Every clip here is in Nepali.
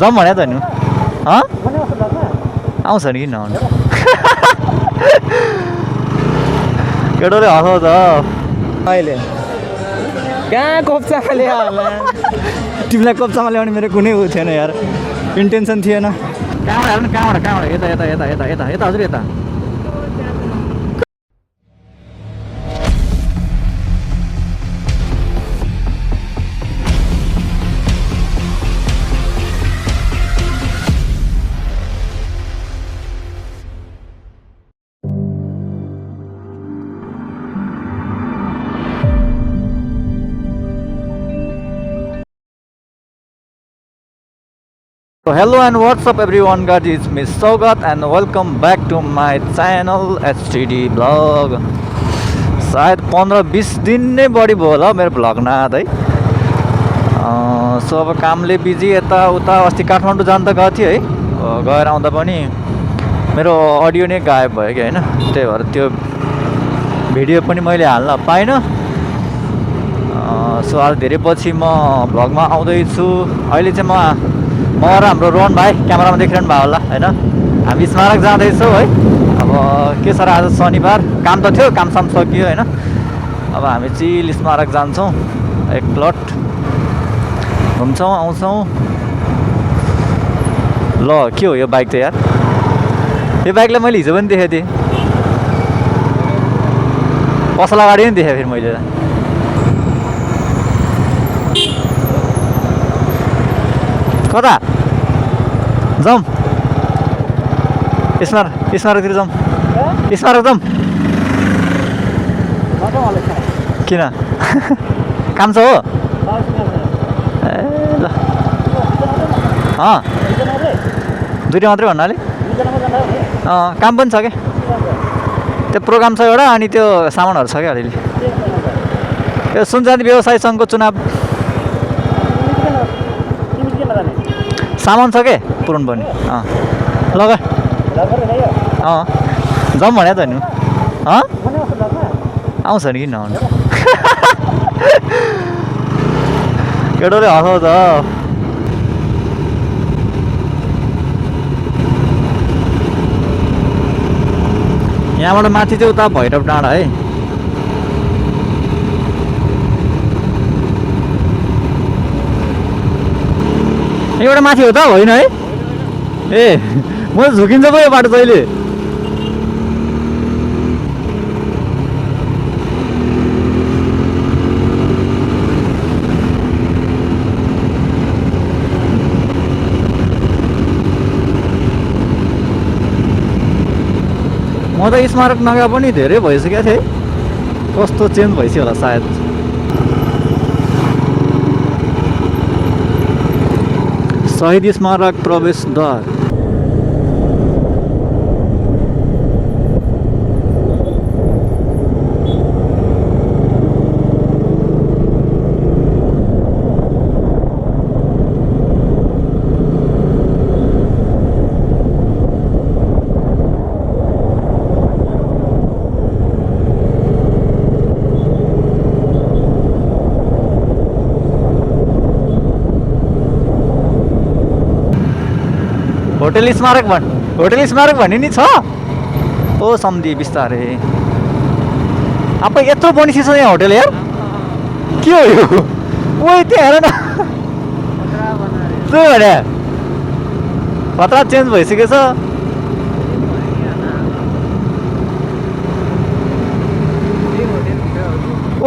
जाउँ भने त नि आउँछ नि किन आउनु केटोले हँसाउँछ अहिले कहाँ कोप्चामा ल्यायो होला तिमीलाई कोप्चामा ल्याउने मेरो कुनै उ थिएन यार इन्टेन्सन थिएन कहाँबाट हेर्नु कहाँबाट यता यता यता यता यता यता हजुर यता So hello and what's up everyone guys, it's me Saugat and welcome back to my channel HTD vlog. सायद 15-20 दिन नै बढी भयो होला मेरो भ्लग नआउँदा है सो अब कामले बिजी यता उता अस्ति काठमाडौँ जान त गएको थिएँ है गएर आउँदा पनि मेरो अडियो नै गायब भयो कि हैन त्यही भएर त्यो भिडियो पनि मैले हाल्न पाइनँ सो आज धेरै पछि म भ्लगमा आउँदैछु अहिले चाहिँ म र हाम्रो रोहन भाइ क्यामेरामा देखिरहनु भयो होला हैन हामी स्मारक जाँदैछौँ है अब के छ र आज शनिबार काम त थियो कामसाम सकियो हैन अब हामी चिल स्मारक जान्छौँ एकप्लट घुम्छौँ आउँछौँ ल के हो यो बाइक त यार यो बाइकलाई मैले हिजो पनि देखेको थिएँ पसल अगाडि पनि देखेँ फेरि मैले कता जाउँ स्मारकतिर जाउँ स्मारक जाउँ किन काम छ हो ए ल दुईवटा मात्रै भन्नाले काम पनि छ क्या त्यो प्रोग्राम छ एउटा अनि त्यो सामानहरू छ क्या अलिअलि यो सुनचाँदी व्यवसाय सङ्घको चुनाव सामान छ के पुराउनु पर्ने लग जाउँ भने त नि आउँछ नि किन आउनु केटोले हँसाउँछ यहाँबाट माथि चाहिँ उता भैरव डाँडा है एउटा माथि हो त होइन है ए म झुकिन्छ पो यो बाटो जहिले म त स्मारक नगए पनि धेरै भइसकेको थिएँ कस्तो चेन्ज भइसक्यो होला सायद सहिद स्मारक प्रवेशद्वार होटल स्मारक भन्ने नि छ ओ सम्धि बिस्तारै अब यत्रो बनिसकेछ यहाँ होटल यार के हो यो ओइ त्यहाँ हेर न त्यो भने खतरा चेन्ज भइसकेछ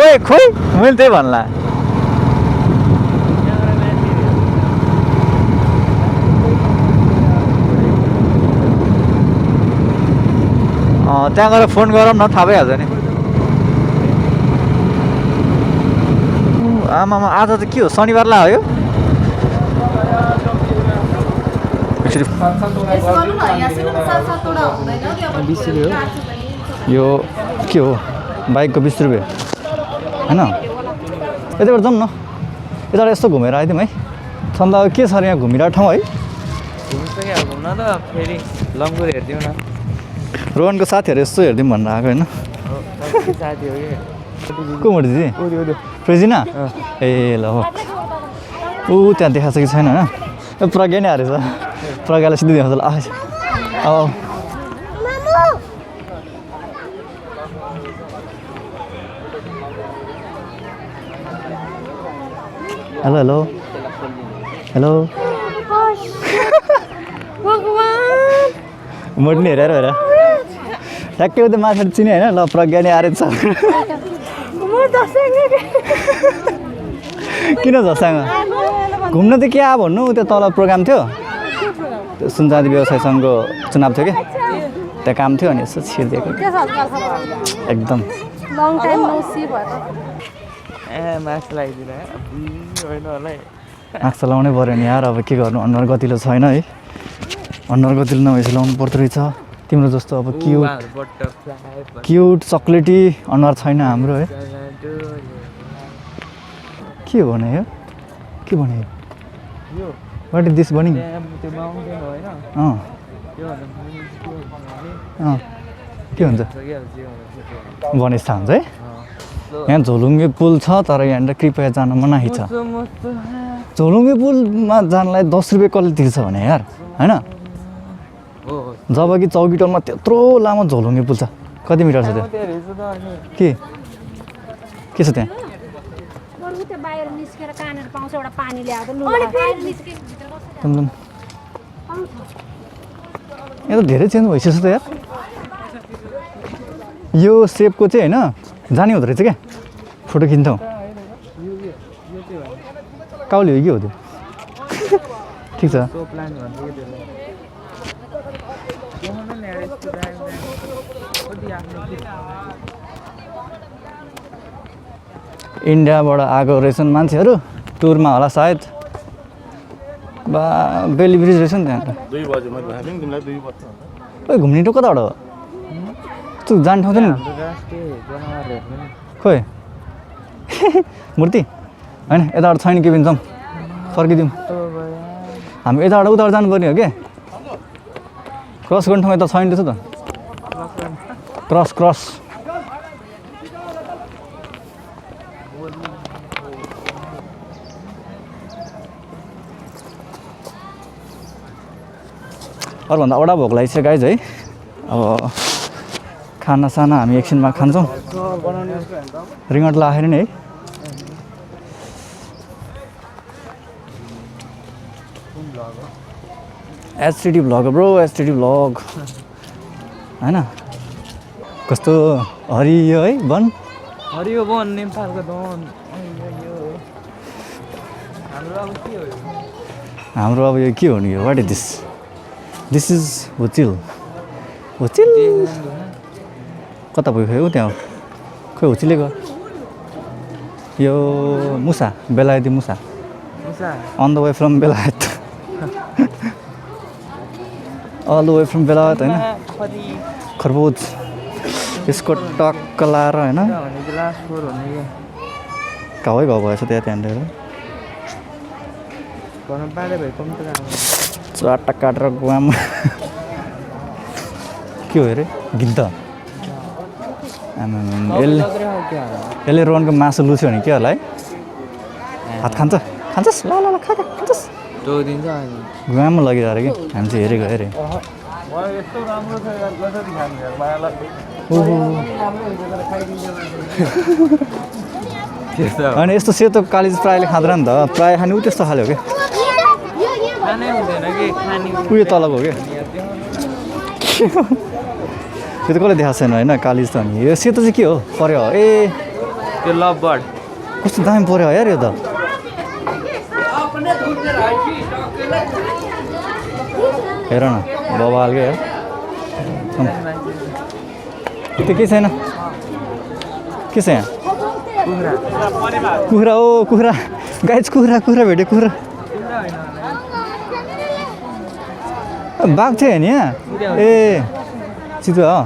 ओइ खोइ मैले त्यही भन्ला त्यहाँ गएर फोन गरौँ न थाहा भइहाल्छ नि आमामा आज त के हो शनिबार ला हो यो यो के हो बाइकको 20 रुपियाँ होइन यताबाट जाउँ न यताबाट यस्तो घुमेर आइदिउँ है छन् त के छ र यहाँ घुमिरहेको ठाउँ है घुम्न त फेरि लङ्गुर हेरिदिउँ न रोहनको साथीहरू यस्तो हेरिदिउँ भनेर आएको होइन को मोटी दिदी फ्रेजिना ए ल हो त्यहाँ देखाएको छ कि छैन होइन प्रज्ञा नै हारेछ प्रज्ञालाई सिधै देखाउँछ अब हेलो हेलो हेलो मोट्ने हेरेर हेर ठ्याक्कै उता माछा चिने होइन ल प्रज्ञा नै हारेछ किन झस्साङ घुम्न त के आ भन्नु त्यो तल प्रोग्राम थियो त्यो सुनचाँदी व्यवसाय सङ्घको चुनाव थियो क्या त्यहाँ काम थियो अनि यसो छिरिदिएको एकदम मास्क लाउनै पऱ्यो नि यार अब के गर्नु अनुहार गतिलो छैन है अनुहार गतिलो नभएपछि लाउनु पर्दो रहेछ तिम्रो जस्तो अब क्युट चक्लेटी अनुहार छैन हाम्रो है के भने यो के भने यो वाट इज दिस बनिङ के हुन्छ भनेपछि थाहा हुन्छ है यहाँ झोलुङ्गे पुल छ तर यहाँनिर कृपया जान मनाही छ झोलुङ्गे पुलमा जानलाई 10 रुपियाँ कसले तिर्छ भने यार होइन जब कि चौकीटोलमा त्यत्रो लामो झोलुङ्गे पुल छ कति मिटर छ त्यो के छ त्यहाँ यहाँ त धेरै चेन्ज भइसकेछ त यार यो सेपको चाहिँ होइन जाने हुँदो रहेछ क्या फोटो खिच्छौँ काउली हो कि हो त्यो ठिक छ इन्डियाबाट आएको रहेछन् मान्छेहरू टुरमा होला सायद बा बेली ब्रिज रहेछ नि त्यहाँ 2 बजे मैले भने नि तिमीलाई 2 बज्छ ओइ घुम्ने ठाउँ कताबाट हो तँ जाने ठाउँ छ नि खोइ मूर्ति होइन यताबाट छैन के भन्छौँ फर्किदिउँ हामी यताबाट उताबाट जानुपर्ने हो क्या क्रस गर्ने ठाउँ यता छैन रहेछ त क्रस अरूभन्दा वडा भोक लागिसक्यो गाइज है अब खानासाना हामी एकछिनमा खान्छौँ रिङ्गट लाग्यो नि है STD vlog bro STD vlog होइन कस्तो हरियो है वन हरियो वन नेपालको वन हाम्रो अब यो के हो नि यो वाट इज दिस इज होचिल कता भयो खै हो त्यहाँ खै होचिले गयो यो मुसा बेलायती मुसा अन द वे फ्रम बेलायत अल द वे फ्रम बेलायत होइन खरबुज यसको टक्क लाएर होइन घाउ भएछ त्यहाँनिर चाटा काटेर गुवामा के हो अरे गिद्ध यसले रोहनको मासु लुच्यो भने के होला है हात खान्छस् ल खान्छस् गुवामा लगिरहेको कि हामी चाहिँ हेरेको हेरेँ होइन यस्तो सेतो कालिज प्रायःले खाँदैन नि त प्रायः खाने उ त्यस्तो खाले हो क्या उयो तलको हो क्या त्यो त कसले देखाएको छैन होइन कालिज त नि यो सेतो चाहिँ के हो पर्यो ए त्यो लभ बर्ड कस्तो दामी पर्यो यार यो त हेर न बबाल क्या त्यो के छैन के छ यहाँ कुखुरा ओ कुखुरा गाइज कुखुरा भेट्यो कुखुरा बाघ थियो नि यहाँ ए चितुवा हो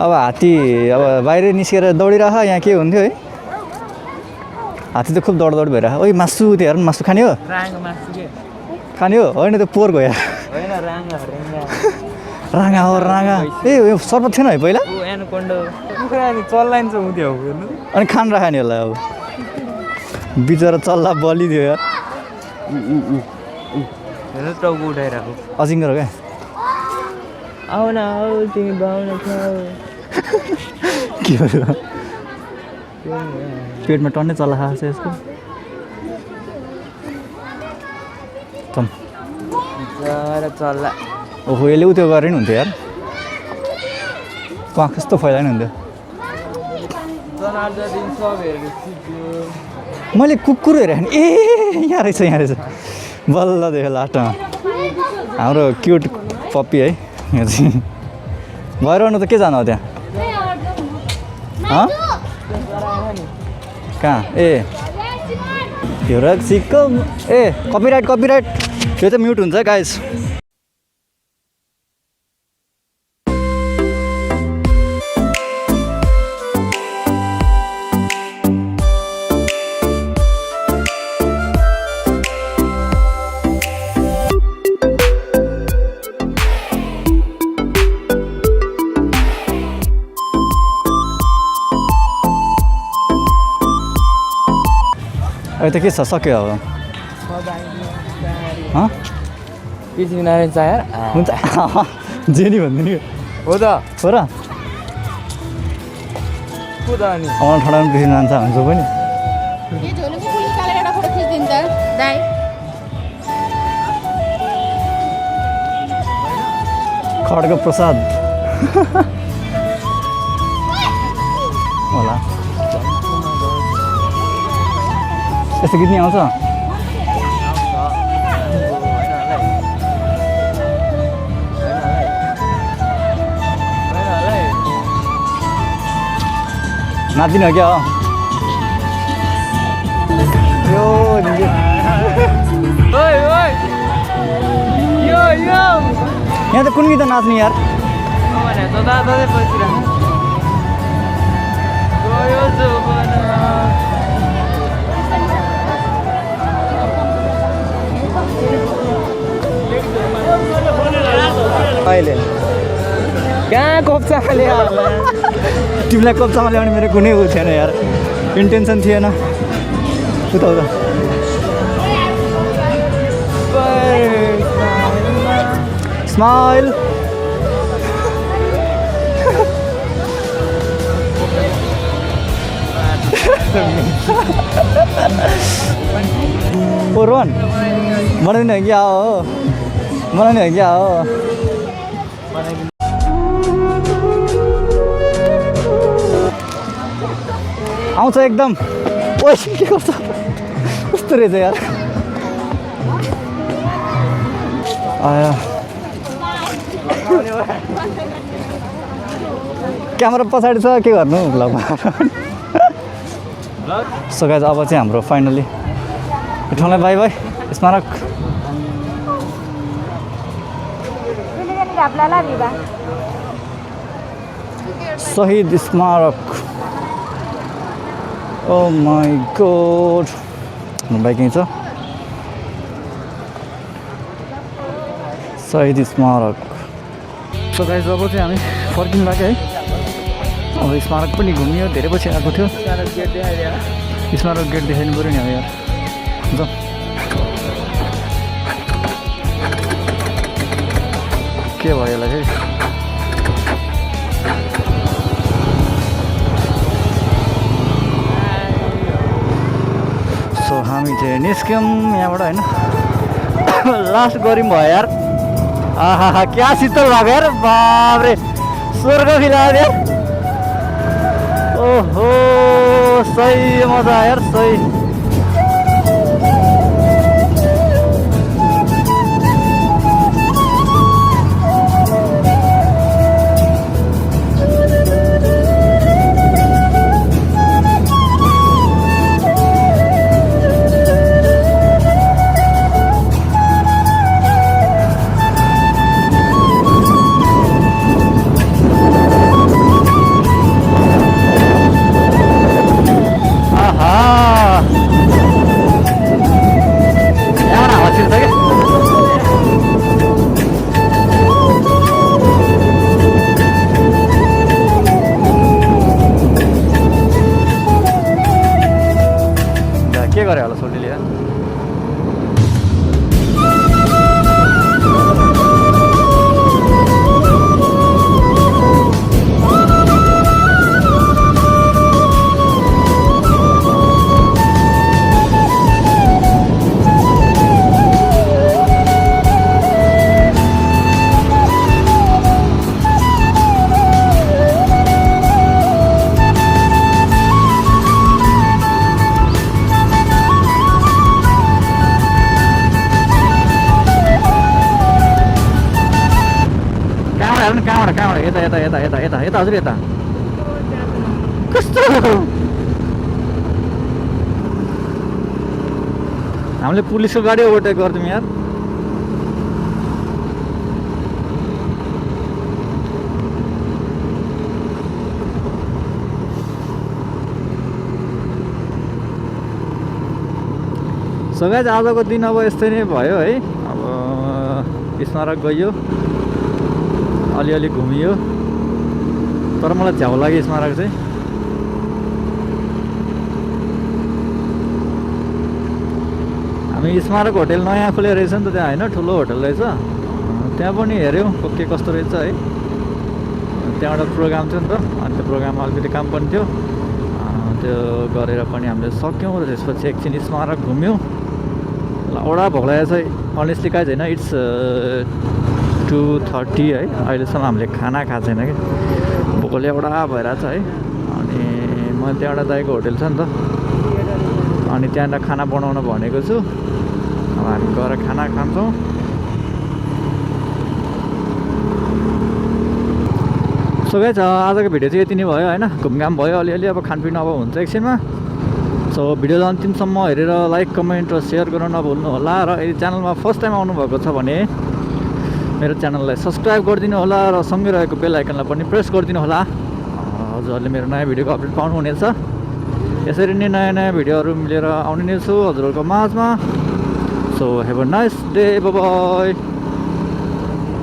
अब हात्ती अब बाहिर निस्केर दौडिरह यहाँ के हुन्थ्यो है हात्ती त खुब दौड भएर ओइ मासु त्यो हेर मासु खाने हो खाने हो होइन त्यो पोहोर गयो राँगा हो राँगा ए सर्पत थिएन है पहिला चल्लाइन छ अनि खान राख्यो नि यसलाई अब बिचरा चल्ला बलिदियो यार हेर टाउको उठाइरहेको अजिङ्गर हो क्या आऊ न आऊ तिमी बाउन खाऊ के हो पेटमा टन्नै चल्ला खाएको छ यसको तम जरा चल्ला ओहो यसले उत्यो गरे नि हुन्थ्यो यार प्वाख कस्तो फैलायो नि हुन्थ्यो जनार्दन सब हेरेको सिक्यो मैले कुकुर हेरेँ ए यहाँ रहेछ बल्ल देखेँ लास्टमा हाम्रो क्युट पप्पी है यहाँ चाहिँ भइरहनु त के जानु हो त्यहाँ कहाँ ए हेर सिक्को ए कपिराइट यो चाहिँ म्युट हुन्छ गाइस अहिले त के छ सक्यो अब पृथ्वीनारायण चायर हुन्छ जेनी भन्नु नि हो त हो र को त अनि अमल ठडामा पृथ्वी जान्छ हुन्छ पनि ये झोले को पुलिस वाले एउटा फोटो खिचिदिन्छ दाइ खड्ग प्रसाद होला यस्तो गीत नि आउँछ नाच्दिनु हो क्या हो यो यहाँ त कुन गीत नाच्ने यार अहिले कहाँ कोप्चा खाले तिमीलाई कप्चामा ल्याउने मेरो कुनै ऊ थिएन यार इन्टेन्सन थिएन उता उता स्माइल ओ रोहन बनाउने हो क्या हो बनाउने हो क्या हो आउँछ एकदम ओ के गर्छ कस्तो रहेछ यार आया क्यामेरा पछाडि छ के गर्नु भ्लगमा सो गाइज अब चाहिँ हाम्रो फाइनली यो ठाउँलाई बाई बाई स्मारक सहिद स्मारक ओ माई गॉड बाइक यहीँ छ सहिद स्मारक सो गाइज अब चाहिँ हामी फर्किनु लाग्यो है अब स्मारक पनि घुमियो धेरै पछि आएको थियो स्मारक गेट देखाइनु पऱ्यो नि अब यार जाउँ के भयो यसलाई फेरि सो हामी चाहिँ निस्क्यौँ यहाँबाट होइन लास्ट गऱ्यौँ भयो यार आहा क्या शीतल भएको यार बाब्रे स्वर्ग फिलायो यार ओहो सही मजा आयो यार सही अनि कहाँबाट यता यता यता यता यता यता हजुर यता कस्तो हामीले पुलिसको गाडी ओभरटेक गर्थ्यौँ यार सो गाइस आजको दिन अब यस्तै नै भयो है अब स्मारक गयो अलिअलि घुमियो तर मलाई झ्याउ लाग्यो स्मारक चाहिँ हामी स्मारक होटल नयाँ खुले रहेछ नि त त्यहाँ होइन ठुलो होटल रहेछ त्यहाँ पनि हेऱ्यौँ के कस्तो रहेछ है त्यहाँबाट प्रोग्राम थियो नि त अनि त्यो प्रोग्राममा अलिकति काम पनि थियो त्यो गरेर पनि हामीले सक्यौँ र त्यसपछि एकछिन स्मारक घुम्यौँ औडा भोक लागेको छ अनेस्टली काहीँ छैन इट्स 2:30 है अहिलेसम्म हामीले खाना खाएको छैन कि भोकले एउटा भइरहेछ है अनि मैले त्यहाँबाट दाइको होटल छ नि त अनि त्यहाँनिर खाना बनाउन भनेको छु अब हामी गएर खाना खान्छौँ सो गाइस आजको भिडियो चाहिँ यति नै भयो होइन घुमघाम भयो अलिअलि अब खानपिन अब हुन्छ एकछिनमा सो भिडियोलाई अन्तिमसम्म हेरेर लाइक कमेन्ट र सेयर गर्न नभुल्नु होला र यदि च्यानलमा फर्स्ट टाइम आउनुभएको छ भने मेरो च्यानललाई सब्सक्राइब गरिदिनु होला र सँगै रहेको बेल आइकनलाई पनि प्रेस गरिदिनु होला हजुरहरूले मेरो नयाँ भिडियोको अपडेट पाउनुहुनेछ यसरी नै नयाँ नयाँ भिडियोहरू मिलेर आउने नै छु हजुरहरूको माझमा so have a nice day bye bye